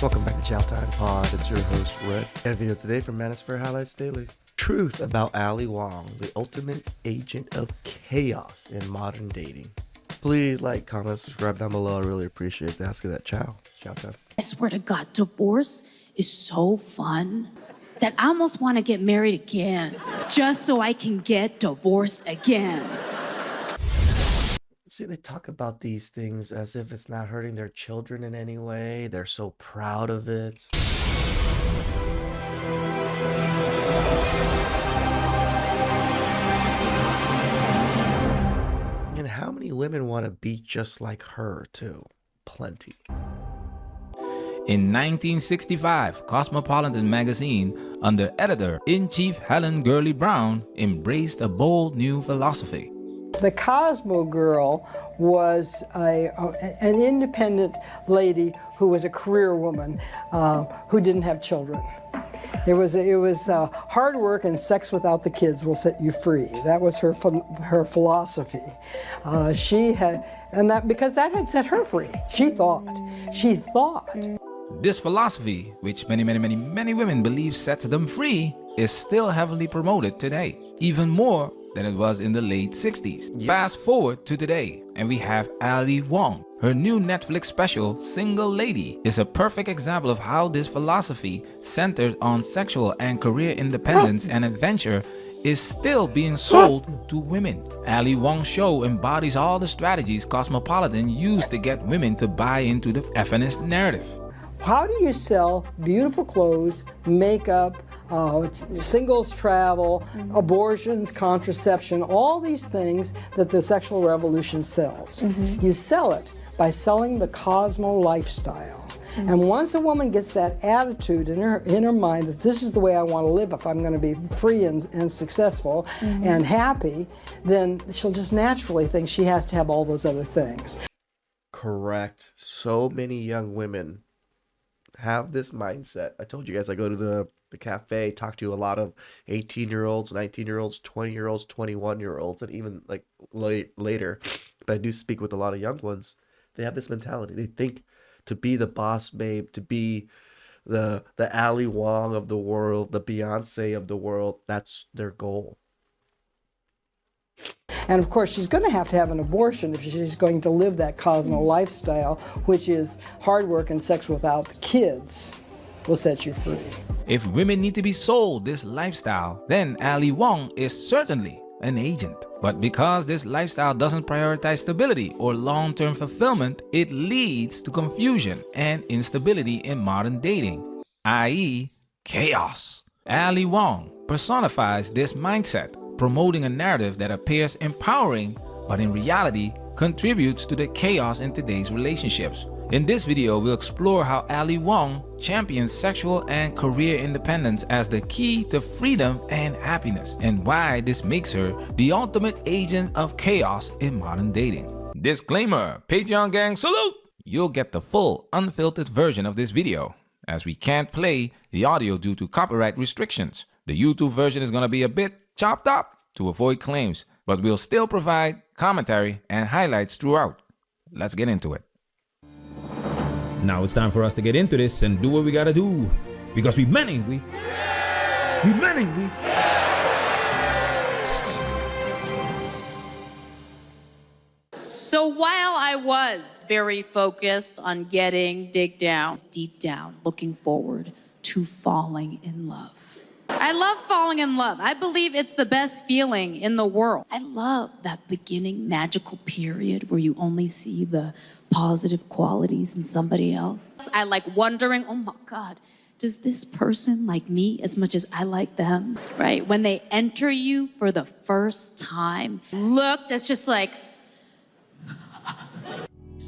Welcome back to Chow Time Pod. It's your host, Red. And a video today from Manosphere Highlights Daily. Truth about Ali Wong, the ultimate agent of chaos in modern dating. Please like, comment, subscribe down below. I really appreciate that. Let's get that chow time. I swear to God, divorce is so fun that I almost want to get married again just so I can get divorced again. See, they talk about these things as if it's not hurting their children in any way. They're so proud of it. And how many women want to be just like her, too? Plenty. In 1965, Cosmopolitan magazine, under editor-in-chief Helen Gurley Brown, embraced a bold new philosophy. The Cosmo Girl was an independent lady who was a career woman who didn't have children. It was hard work and sex without the kids will set you free. That was her philosophy. Because that had set her free. She thought. This philosophy, which many women believe sets them free, is still heavily promoted today, even more than it was in the late 60s. Yep. Fast forward to today, and we have Ali Wong. Her new Netflix special, Single Lady, is a perfect example of how this philosophy, centered on sexual and career independence and adventure, is still being sold to women. Ali Wong's show embodies all the strategies Cosmopolitan used to get women to buy into the feminist narrative. How do you sell beautiful clothes, makeup, singles travel, abortions, contraception, all these things that the sexual revolution sells? You sell it by selling the Cosmo lifestyle. And once a woman gets that attitude in her mind that this is the way I want to live if I'm going to be free and successful and happy, then she'll just naturally think she has to have all those other things. Correct. So many young women have this mindset. I told you guys I go to the cafe, talk to a lot of 18-year-olds, 19-year-olds, 20-year-olds, 21-year-olds, and even like later. But I do speak with a lot of young ones. They have this mentality. They think to be the boss babe, to be the Ali Wong of the world, the Beyonce of the world, that's their goal. And of course, she's going to have an abortion if she's going to live that Cosmo lifestyle, which is hard work and sex without the kids will set you free. If women need to be sold this lifestyle, then Ali Wong is certainly an agent. But because this lifestyle doesn't prioritize stability or long-term fulfillment, it leads to confusion and instability in modern dating, i.e. chaos. Ali Wong personifies this mindset, promoting a narrative that appears empowering, but in reality contributes to the chaos in today's relationships. In this video, we'll explore how Ali Wong champions sexual and career independence as the key to freedom and happiness, and why this makes her the ultimate agent of chaos in modern dating. Disclaimer, Patreon gang salute! You'll get the full, unfiltered version of this video, as we can't play the audio due to copyright restrictions. The YouTube version is gonna be a bit chopped up to avoid claims, but we'll still provide commentary and highlights throughout. Let's get into it. Now it's time for us to get into this and do what we gotta do. Because we many. So while I was very focused on getting deep down, looking forward to falling in love. I love falling in love. I believe it's the best feeling in the world. I love that beginning magical period where you only see the positive qualities in somebody else. I like wondering, oh my God, does this person like me as much as I like them? Right? When they enter you for the first time, look, that's just like,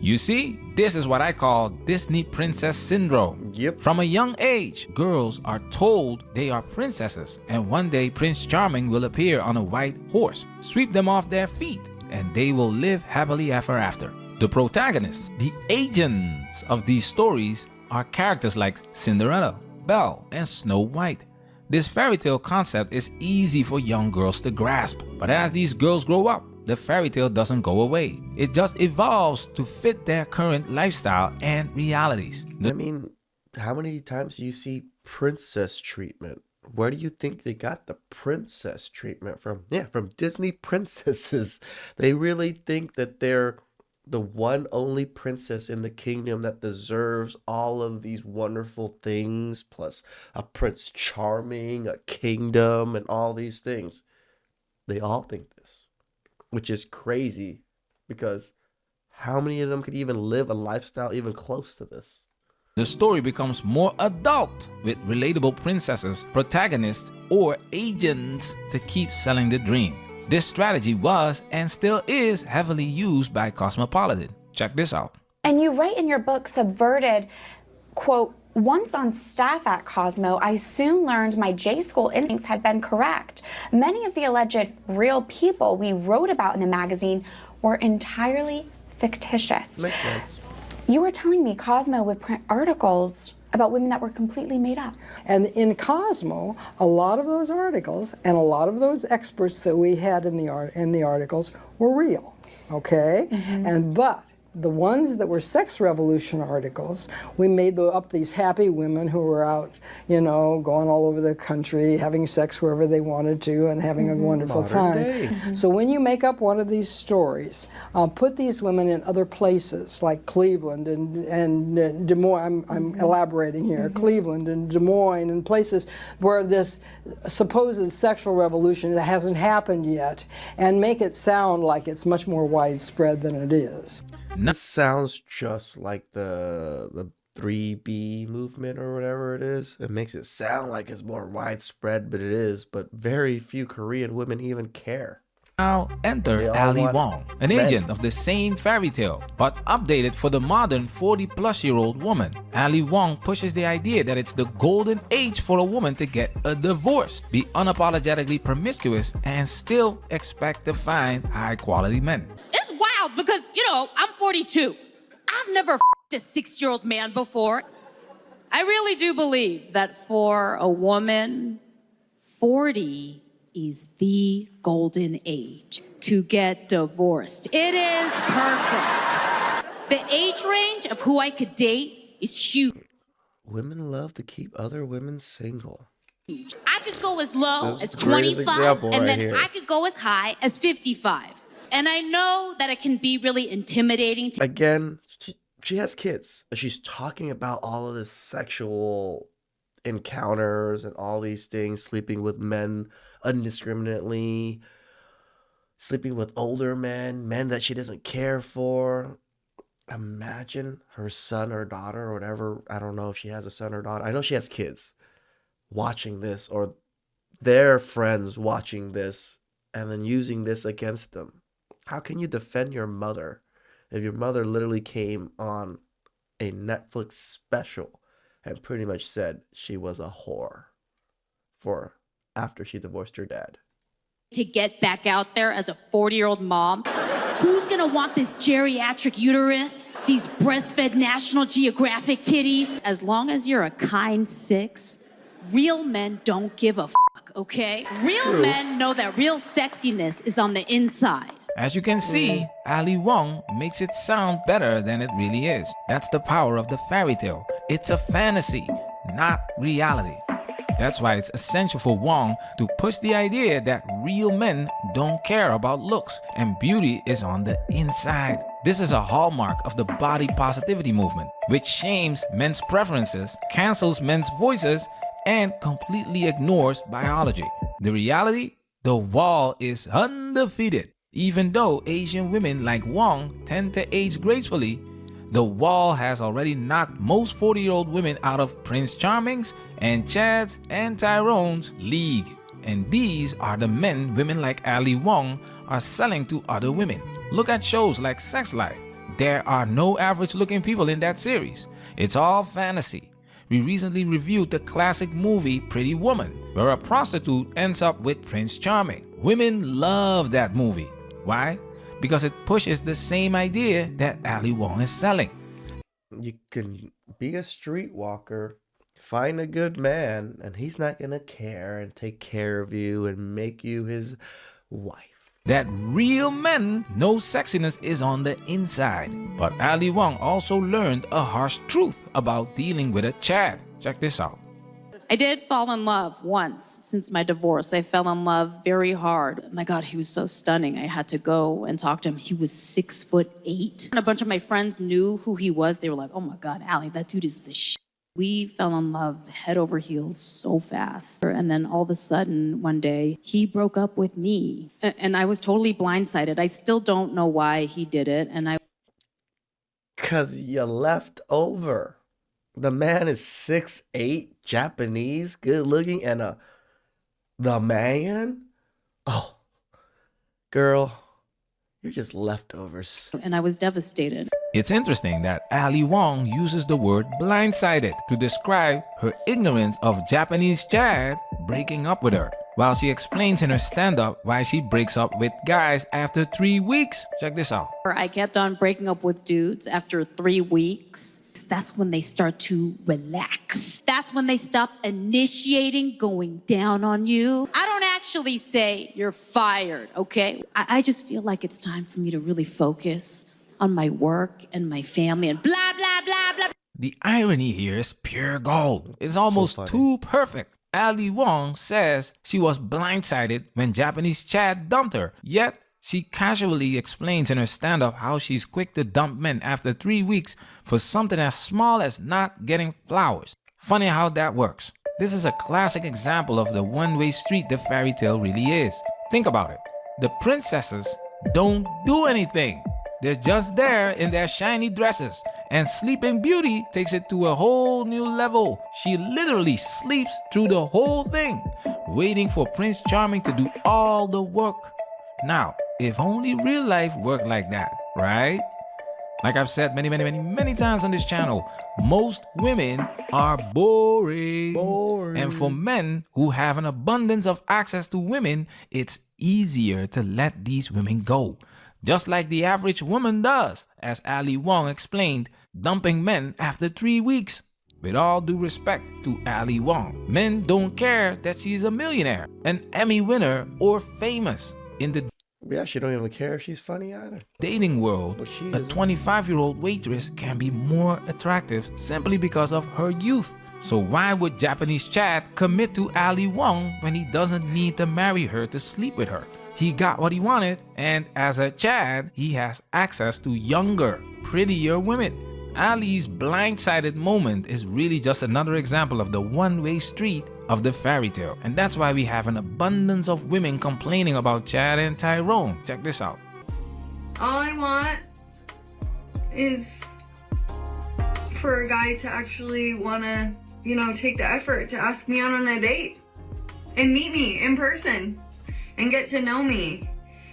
You see, this is what I call Disney princess syndrome. Yep. From a young age, girls are told they are princesses, and one day Prince Charming will appear on a white horse, sweep them off their feet, and they will live happily ever after. The protagonists, the agents of these stories, are characters like Cinderella, Belle, and Snow White. This fairy tale concept is easy for young girls to grasp, but as these girls grow up, the fairy tale doesn't go away. It just evolves to fit their current lifestyle and realities. I mean, How many times do you see princess treatment? Where do you think they got the princess treatment from? Yeah, from Disney princesses. They really think that they're the one only princess in the kingdom that deserves all of these wonderful things, plus a Prince Charming, a kingdom, and all these things. They all think this, which is crazy because how many of them could even live a lifestyle even close to this? The story becomes more adult with relatable princesses, protagonists, or agents to keep selling the dream. This strategy was and still is heavily used by Cosmopolitan. Check this out. And you write in your book, Subverted, quote, once on staff at Cosmo, I soon learned my J-school instincts had been correct. Many of the alleged real people we wrote about in the magazine were entirely fictitious. Makes sense. You were telling me Cosmo would print articles about women that were completely made up. And in Cosmo, a lot of those articles and a lot of those experts that we had in the articles were real, okay? But the ones that were sex revolution articles, we made up these happy women who were out, you know, going all over the country, having sex wherever they wanted to and having a wonderful time. So when you make up one of these stories, put these women in other places like Cleveland and Des Moines, I'm elaborating here, Cleveland and Des Moines and places where this supposed sexual revolution that hasn't happened yet, and make it sound like it's much more widespread than it is. This sounds just like the 3B movement or whatever it is. It makes it sound like it's more widespread, but it is. But very few Korean women even care. Now enter They all Ali want Wong, an men. agent of the same fairy tale, but updated for the modern 40-plus-year-old woman. Ali Wong pushes the idea that it's the golden age for a woman to get a divorce, be unapologetically promiscuous, and still expect to find high-quality men. It's wild because, you know, I'm 42. I've never f***ed a 6-year-old man before. I really do believe that for a woman, 40 is the golden age to get divorced. It is perfect. The age range of who I could date is huge. Women love to keep other women single. I could go as low This as is the greatest 25, example and right then here. I could go as high as 55. And I know that it can be really intimidating to Again, she has kids. She's talking about all of this sexual encounters and all these things, sleeping with men indiscriminately, sleeping with older men that she doesn't care for. Imagine her son or daughter or whatever. I don't know if she has a son or daughter. I know she has kids watching this, or their friends watching this and then using this against them. How can you defend your mother if your mother literally came on a Netflix special and pretty much said she was a whore for after she divorced her dad? get back out there as a 40-year-old mom? Who's gonna want this geriatric uterus? These breastfed National Geographic titties? As long as you're a kind 6, real men don't give a fuck, okay? Real men know that real sexiness is on the inside. As you can see, Ali Wong makes it sound better than it really is. That's the power of the fairy tale. It's a fantasy, not reality. That's why it's essential for Wong to push the idea that real men don't care about looks and beauty is on the inside. This is a hallmark of the body positivity movement, which shames men's preferences, cancels men's voices, and completely ignores biology. The reality? The wall is undefeated. Even though Asian women like Wong tend to age gracefully, the wall has already knocked most 40-year-old women out of Prince Charming's and Chad's and Tyrone's league. And these are the men women like Ali Wong are selling to other women. Look at shows like Sex Life. There are no average-looking people in that series. It's all fantasy. We recently reviewed the classic movie Pretty Woman, where a prostitute ends up with Prince Charming. Women love that movie. Why? Because it pushes the same idea that Ali Wong is selling. You can be a streetwalker, find a good man, and he's not going to care and take care of you and make you his wife. that real men know sexiness is on the inside. But Ali Wong also learned a harsh truth about dealing with a Chad. Check this out. I did fall in love once since my divorce. I fell in love very hard. My God, he was so stunning. I had to go and talk to him. He was 6'8". And a bunch of my friends knew who he was. They were like, oh my God, Allie, that dude is the shit. We fell in love head over heels so fast. And then all of a sudden, one day, he broke up with me. And I was totally blindsided. I still don't know why he did it. Cause you left over. The man is 6'8", Japanese, good looking, and the man? Oh, girl, you're just leftovers. And I was devastated. It's interesting that Ali Wong uses the word blindsided to describe her ignorance of Japanese Chad breaking up with her, while she explains in her stand-up why she breaks up with guys after 3 weeks. Check this out. I kept on breaking up with dudes after 3 weeks. That's when they start to relax. That's when they stop initiating, going down on you. I don't actually say you're fired, okay? I just feel like it's time for me to really focus on my work and my family and blah, blah, blah, blah. The irony here is pure gold. It's almost too perfect. Ali Wong says she was blindsided when Japanese Chad dumped her, yet she casually explains in her stand-up how she's quick to dump men after 3 weeks for something as small as not getting flowers. Funny how that works. This is a classic example of the one-way street the fairy tale really is. Think about it. The princesses don't do anything. They're just there in their shiny dresses. And Sleeping Beauty takes it to a whole new level. She literally sleeps through the whole thing, waiting for Prince Charming to do all the work. Now, if only real life worked like that, right? Like I've said many times on this channel, most women are boring. And for men who have an abundance of access to women, it's easier to let these women go. Just like the average woman does, as Ali Wong explained, dumping men after 3 weeks. With all due respect to Ali Wong, men don't care that she's a millionaire, an Emmy winner, or famous. In the Yeah, she don't even care if she's funny either. dating world, Well, a 25-year-old waitress can be more attractive simply because of her youth. So why would Japanese Chad commit to Ali Wong when he doesn't need to marry her to sleep with her? He got what he wanted, and as a Chad, he has access to younger, prettier women. Ali's blindsided moment is really just another example of the one-way street of the fairy tale. And that's why we have an abundance of women complaining about Chad and Tyrone. Check this out. All I want is for a guy to actually want to, take the effort to ask me out on a date and meet me in person and get to know me.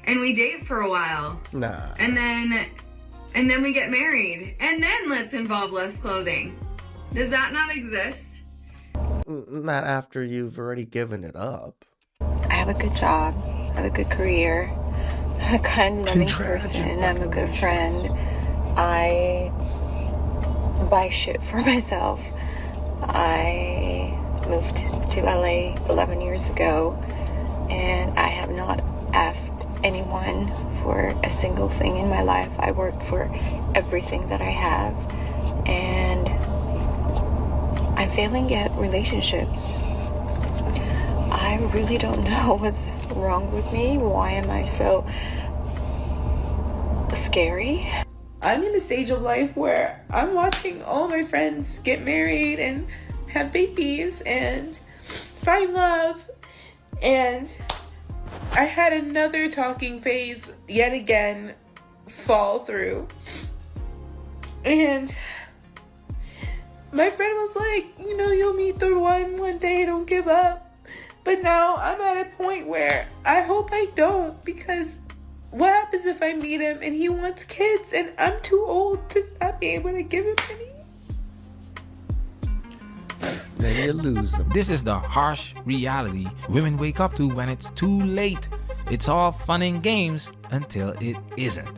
And we date for a while. Nah. And then we get married. And then let's involve less clothing. Does that not exist? Not after you've already given it up. I have a good job. I have a good career. I'm a kind, loving person. I'm a good friend. I buy shit for myself. I moved to LA 11 years ago, and I have not asked anyone for a single thing in my life. I work for everything that I have, and I'm failing at relationships. I really don't know what's wrong with me. Why am I so scary? I'm in the stage of life where I'm watching all my friends get married and have babies and find love, and I had another talking phase yet again fall through. And my friend was like, you'll meet the one day, don't give up. But now I'm at a point where I hope I don't, because what happens if I meet him and he wants kids and I'm too old to not be able to give him any? Then you lose them. This is the harsh reality women wake up to when it's too late. It's all fun and games until it isn't.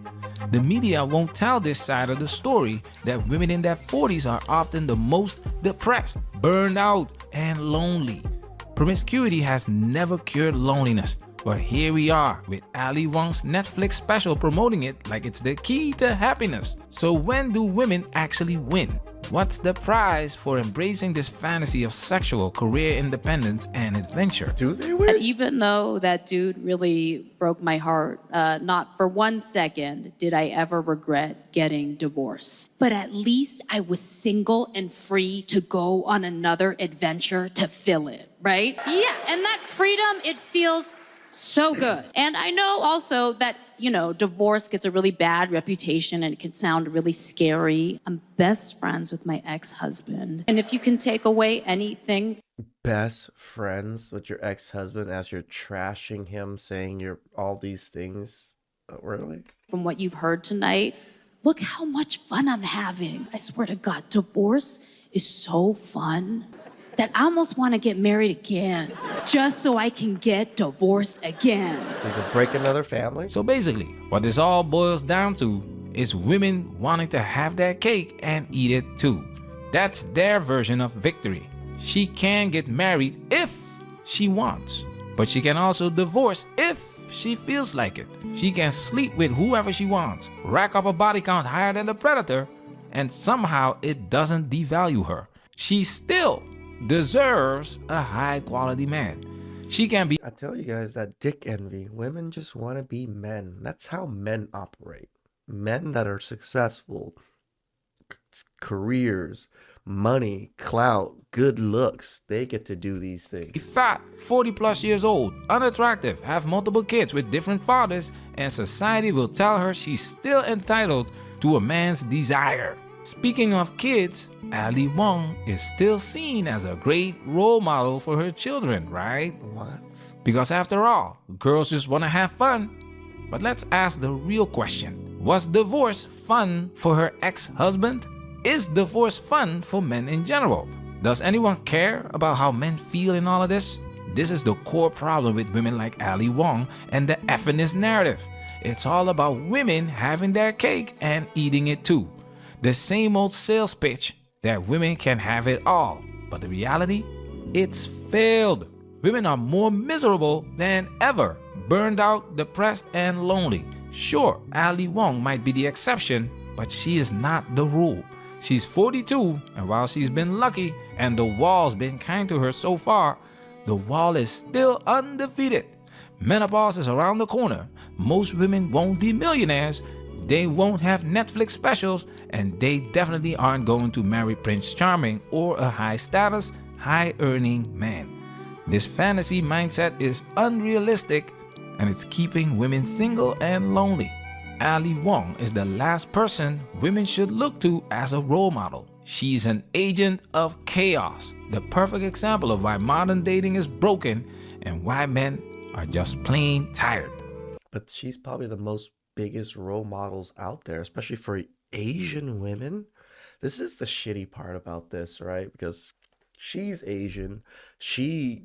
The media won't tell this side of the story, that women in their 40s are often the most depressed, burned out, and lonely. Promiscuity has never cured loneliness, But here we are with Ali Wong's Netflix special promoting it like it's the key to happiness. So when do women actually win? What's the prize for embracing this fantasy of sexual career independence and adventure? Do they win? Even though that dude really broke my heart, not for 1 second did I ever regret getting divorced. But at least I was single and free to go on another adventure to fill it, right? Yeah, and that freedom, it feels so good. And I know also that, divorce gets a really bad reputation and it can sound really scary. I'm best friends with my ex-husband. And if you can take away anything. Best friends with your ex-husband as you're trashing him, saying you're all these things? Really? From what you've heard tonight, look how much fun I'm having. I swear to God, divorce is so fun that I almost want to get married again just so I can get divorced again. So you can break another family? So basically, what this all boils down to is women wanting to have their cake and eat it too. That's their version of victory. She can get married if she wants, but she can also divorce if she feels like it. She can sleep with whoever she wants, rack up a body count higher than the predator, and somehow it doesn't devalue her. She still deserves a high quality man. She can be. I tell you guys that dick envy. Women just want to be men. That's how men operate. Men that are successful, careers, money, clout, good looks, they get to do these things. Fat, 40 plus years old, unattractive, have multiple kids with different fathers, and society will tell her she's still entitled to a man's desire. Speaking of kids, Ali Wong is still seen as a great role model for her children, right? What? Because after all, girls just want to have fun. But let's ask the real question. Was divorce fun for her ex-husband? Is divorce fun for men in general? Does anyone care about how men feel in all of this? This is the core problem with women like Ali Wong and the effeminist narrative. It's all about women having their cake and eating it too. The same old sales pitch that women can have it all. But the reality? It's failed. Women are more miserable than ever, burned out, depressed, and lonely. Sure, Ali Wong might be the exception, but she is not the rule. She's 42, and while she's been lucky and the wall's been kind to her so far, the wall is still undefeated. Menopause is around the corner. Most women won't be millionaires. They won't have Netflix specials, and they definitely aren't going to marry Prince Charming or a high-status, high-earning man. This fantasy mindset is unrealistic, and it's keeping women single and lonely. Ali Wong is the last person women should look to as a role model. She's an agent of chaos, the perfect example of why modern dating is broken and why men are just plain tired. But she's probably the most biggest role models out there, especially for Asian women. This is the shitty part about this, right? Because she's Asian. She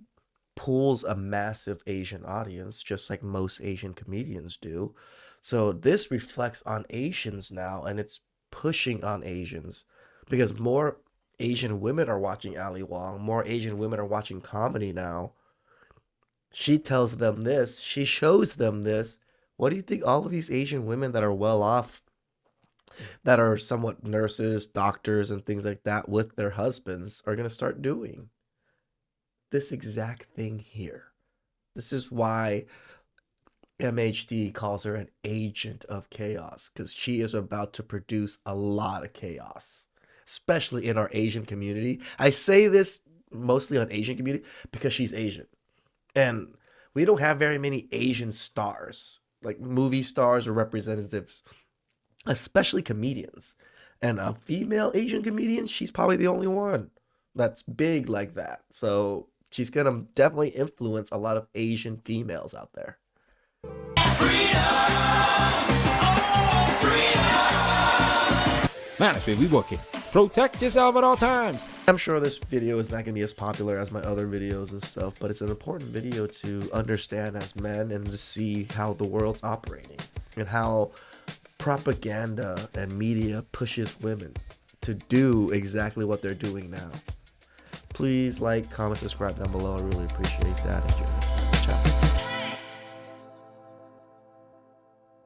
pulls a massive Asian audience, just like most Asian comedians do. So this reflects on Asians now, and it's pushing on Asians because more Asian women are watching Ali Wong. More Asian women are watching comedy now. She tells them this. She shows them this. What do you think all of these Asian women that are well off, that are somewhat nurses, doctors, and things like that with their husbands are going to start doing? This exact thing here. This is why MHD calls her an agent of chaos, because she is about to produce a lot of chaos, especially in our Asian community. I say this mostly on Asian community because she's Asian. And we don't have very many Asian stars, like movie stars or representatives, especially comedians. And a female Asian comedian, she's probably the only one that's big like that. So she's going to definitely influence a lot of Asian females out there. Man, that's where we working. Protect yourself at all times. I'm sure this video is not going to be as popular as my other videos and stuff, but it's an important video to understand as men and to see how the world's operating and how propaganda and media pushes women to do exactly what they're doing now. Please like, comment, subscribe down below. I really appreciate that. Enjoy this. Ciao.